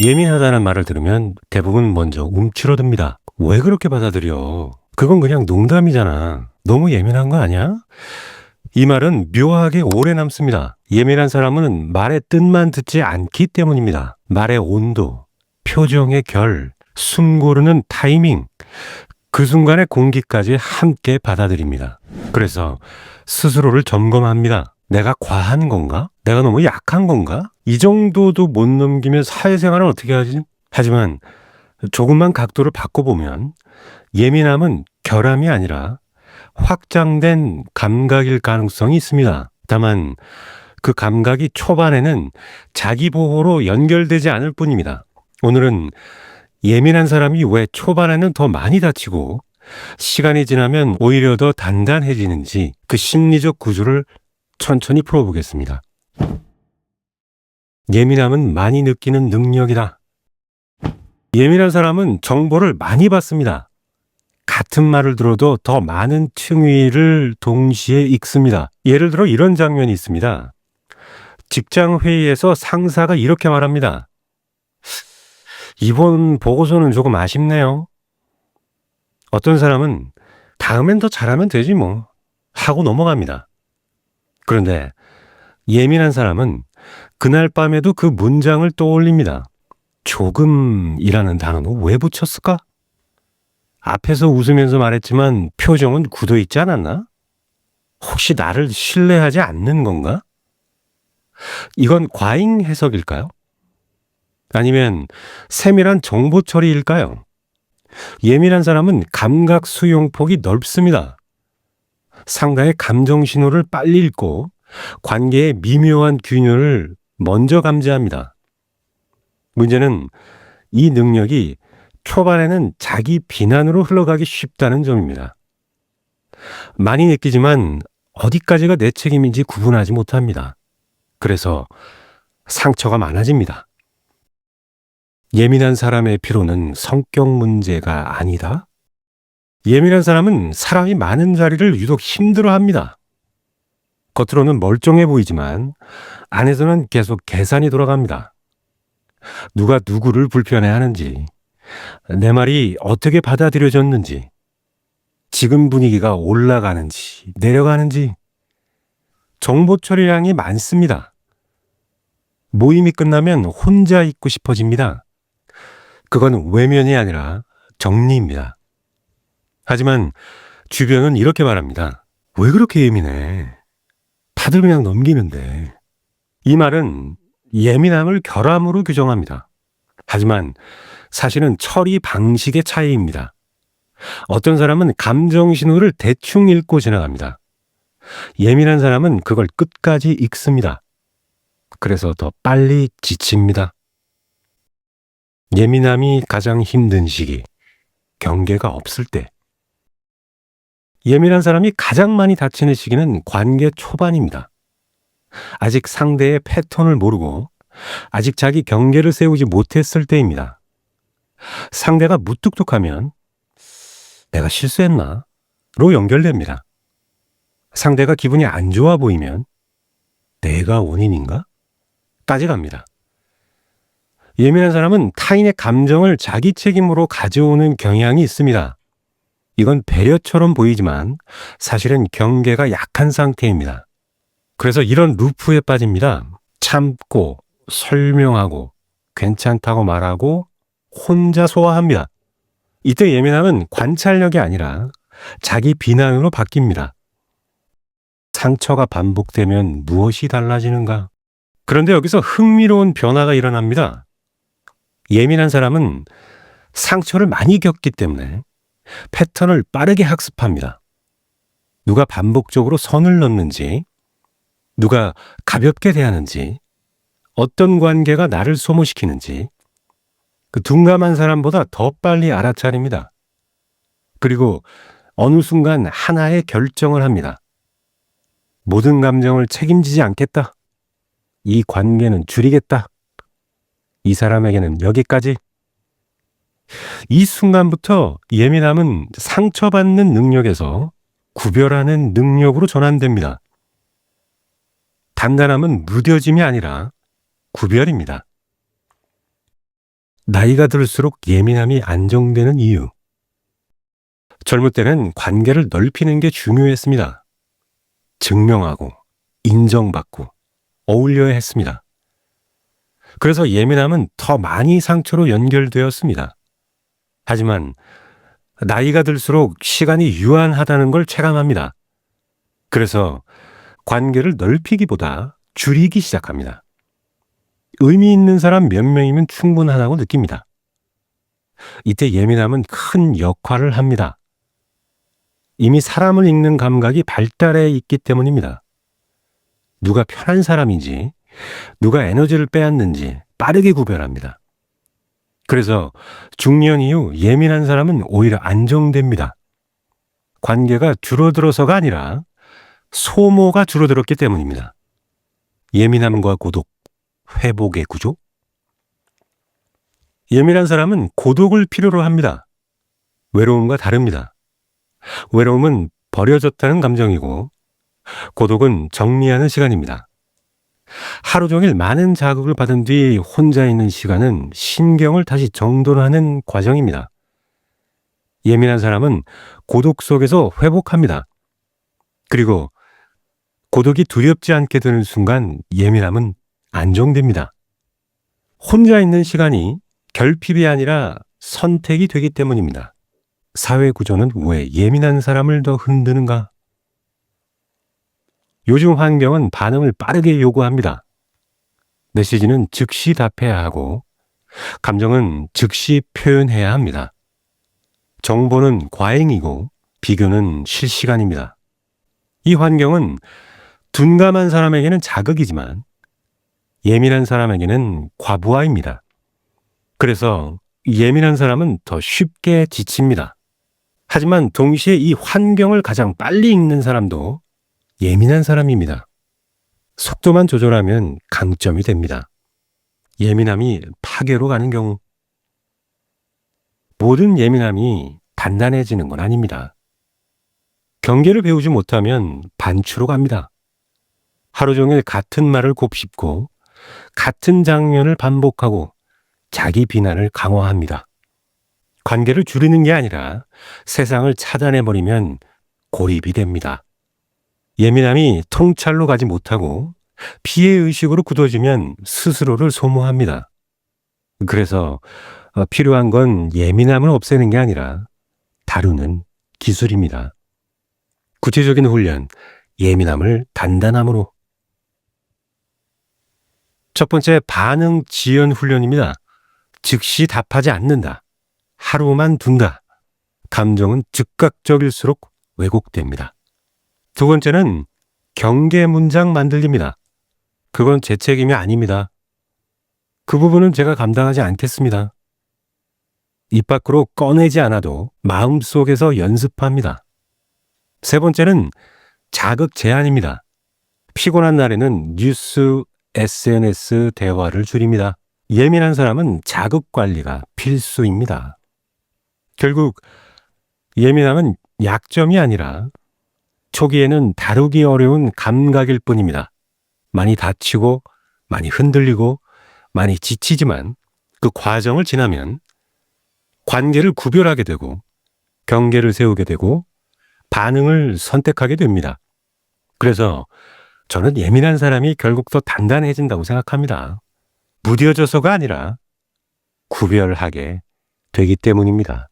예민하다는 말을 들으면 대부분 먼저 움츠러듭니다. 왜 그렇게 받아들여? 그건 그냥 농담이잖아. 너무 예민한 거 아니야? 이 말은 묘하게 오래 남습니다. 예민한 사람은 말의 뜻만 듣지 않기 때문입니다. 말의 온도, 표정의 결, 숨 고르는 타이밍, 그 순간의 공기까지 함께 받아들입니다. 그래서 스스로를 점검합니다. 내가 과한 건가? 내가 너무 약한 건가? 이 정도도 못 넘기면 사회생활은 어떻게 하지? 하지만 조금만 각도를 바꿔보면 예민함은 결함이 아니라 확장된 감각일 가능성이 있습니다. 다만 그 감각이 초반에는 자기 보호로 연결되지 않을 뿐입니다. 오늘은 예민한 사람이 왜 초반에는 더 많이 다치고 시간이 지나면 오히려 더 단단해지는지 그 심리적 구조를 천천히 풀어보겠습니다. 예민함은 많이 느끼는 능력이다. 예민한 사람은 정보를 많이 받습니다. 같은 말을 들어도 더 많은 층위를 동시에 읽습니다. 예를 들어 이런 장면이 있습니다. 직장 회의에서 상사가 이렇게 말합니다. 이번 보고서는 조금 아쉽네요. 어떤 사람은 다음엔 더 잘하면 되지 뭐 하고 넘어갑니다. 그런데 예민한 사람은 그날 밤에도 그 문장을 떠올립니다. 조금이라는 단어는 왜 붙였을까? 앞에서 웃으면서 말했지만 표정은 굳어 있지 않았나? 혹시 나를 신뢰하지 않는 건가? 이건 과잉 해석일까요? 아니면 세밀한 정보 처리일까요? 예민한 사람은 감각 수용폭이 넓습니다. 상대의 감정 신호를 빨리 읽고 관계의 미묘한 균열을 먼저 감지합니다. 문제는 이 능력이 초반에는 자기 비난으로 흘러가기 쉽다는 점입니다. 많이 느끼지만 어디까지가 내 책임인지 구분하지 못합니다. 그래서 상처가 많아집니다. 예민한 사람의 피로는 성격 문제가 아니다? 예민한 사람은 사람이 많은 자리를 유독 힘들어합니다. 겉으로는 멀쩡해 보이지만 안에서는 계속 계산이 돌아갑니다. 누가 누구를 불편해하는지, 내 말이 어떻게 받아들여졌는지, 지금 분위기가 올라가는지 내려가는지, 정보 처리량이 많습니다. 모임이 끝나면 혼자 있고 싶어집니다. 그건 외면이 아니라 정리입니다. 하지만 주변은 이렇게 말합니다. 왜 그렇게 예민해? 다들 그냥 넘기는데. 이 말은 예민함을 결함으로 규정합니다. 하지만 사실은 처리 방식의 차이입니다. 어떤 사람은 감정 신호를 대충 읽고 지나갑니다. 예민한 사람은 그걸 끝까지 읽습니다. 그래서 더 빨리 지칩니다. 예민함이 가장 힘든 시기, 경계가 없을 때. 예민한 사람이 가장 많이 다치는 시기는 관계 초반입니다. 아직 상대의 패턴을 모르고 아직 자기 경계를 세우지 못했을 때입니다. 상대가 무뚝뚝하면 내가 실수했나? 로 연결됩니다. 상대가 기분이 안 좋아 보이면 내가 원인인가? 까지 갑니다. 예민한 사람은 타인의 감정을 자기 책임으로 가져오는 경향이 있습니다. 이건 배려처럼 보이지만 사실은 경계가 약한 상태입니다. 그래서 이런 루프에 빠집니다. 참고, 설명하고, 괜찮다고 말하고, 혼자 소화합니다. 이때 예민함은 관찰력이 아니라 자기 비난으로 바뀝니다. 상처가 반복되면 무엇이 달라지는가? 그런데 여기서 흥미로운 변화가 일어납니다. 예민한 사람은 상처를 많이 겪기 때문에 패턴을 빠르게 학습합니다. 누가 반복적으로 선을 넘는지, 누가 가볍게 대하는지, 어떤 관계가 나를 소모시키는지 그 둔감한 사람보다 더 빨리 알아차립니다. 그리고 어느 순간 하나의 결정을 합니다. 모든 감정을 책임지지 않겠다. 이 관계는 줄이겠다. 이 사람에게는 여기까지. 이 순간부터 예민함은 상처받는 능력에서 구별하는 능력으로 전환됩니다. 단단함은 무뎌짐이 아니라 구별입니다. 나이가 들수록 예민함이 안정되는 이유. 젊을 때는 관계를 넓히는 게 중요했습니다. 증명하고, 인정받고, 어울려야 했습니다. 그래서 예민함은 더 많이 상처로 연결되었습니다. 하지만 나이가 들수록 시간이 유한하다는 걸 체감합니다. 그래서 관계를 넓히기보다 줄이기 시작합니다. 의미 있는 사람 몇 명이면 충분하다고 느낍니다. 이때 예민함은 큰 역할을 합니다. 이미 사람을 읽는 감각이 발달해 있기 때문입니다. 누가 편한 사람인지, 누가 에너지를 빼앗는지 빠르게 구별합니다. 그래서 중년 이후 예민한 사람은 오히려 안정됩니다. 관계가 줄어들어서가 아니라 소모가 줄어들었기 때문입니다. 예민함과 고독, 회복의 구조? 예민한 사람은 고독을 필요로 합니다. 외로움과 다릅니다. 외로움은 버려졌다는 감정이고, 고독은 정리하는 시간입니다. 하루 종일 많은 자극을 받은 뒤 혼자 있는 시간은 신경을 다시 정돈하는 과정입니다. 예민한 사람은 고독 속에서 회복합니다. 그리고 고독이 두렵지 않게 되는 순간 예민함은 안정됩니다. 혼자 있는 시간이 결핍이 아니라 선택이 되기 때문입니다. 사회 구조는 왜 예민한 사람을 더 흔드는가? 요즘 환경은 반응을 빠르게 요구합니다. 메시지는 즉시 답해야 하고, 감정은 즉시 표현해야 합니다. 정보는 과잉이고, 비교는 실시간입니다. 이 환경은 둔감한 사람에게는 자극이지만, 예민한 사람에게는 과부하입니다. 그래서 예민한 사람은 더 쉽게 지칩니다. 하지만 동시에 이 환경을 가장 빨리 읽는 사람도 예민한 사람입니다. 속도만 조절하면 강점이 됩니다. 예민함이 파괴로 가는 경우. 모든 예민함이 단단해지는 건 아닙니다. 경계를 배우지 못하면 반추로 갑니다. 하루 종일 같은 말을 곱씹고 같은 장면을 반복하고 자기 비난을 강화합니다. 관계를 줄이는 게 아니라 세상을 차단해버리면 고립이 됩니다. 예민함이 통찰로 가지 못하고 피해의식으로 굳어지면 스스로를 소모합니다. 그래서 필요한 건 예민함을 없애는 게 아니라 다루는 기술입니다. 구체적인 훈련, 예민함을 단단함으로. 첫 번째, 반응 지연 훈련입니다. 즉시 답하지 않는다. 하루만 둔다. 감정은 즉각적일수록 왜곡됩니다. 두 번째는 경계 문장 만들기입니다. 그건 제 책임이 아닙니다. 그 부분은 제가 감당하지 않겠습니다. 입 밖으로 꺼내지 않아도 마음속에서 연습합니다. 세 번째는 자극 제한입니다. 피곤한 날에는 뉴스, SNS 대화를 줄입니다. 예민한 사람은 자극 관리가 필수입니다. 결국 예민함은 약점이 아니라 초기에는 다루기 어려운 감각일 뿐입니다. 많이 다치고 많이 흔들리고 많이 지치지만 그 과정을 지나면 관계를 구별하게 되고 경계를 세우게 되고 반응을 선택하게 됩니다. 그래서 저는 예민한 사람이 결국 더 단단해진다고 생각합니다. 무뎌져서가 아니라 구별하게 되기 때문입니다.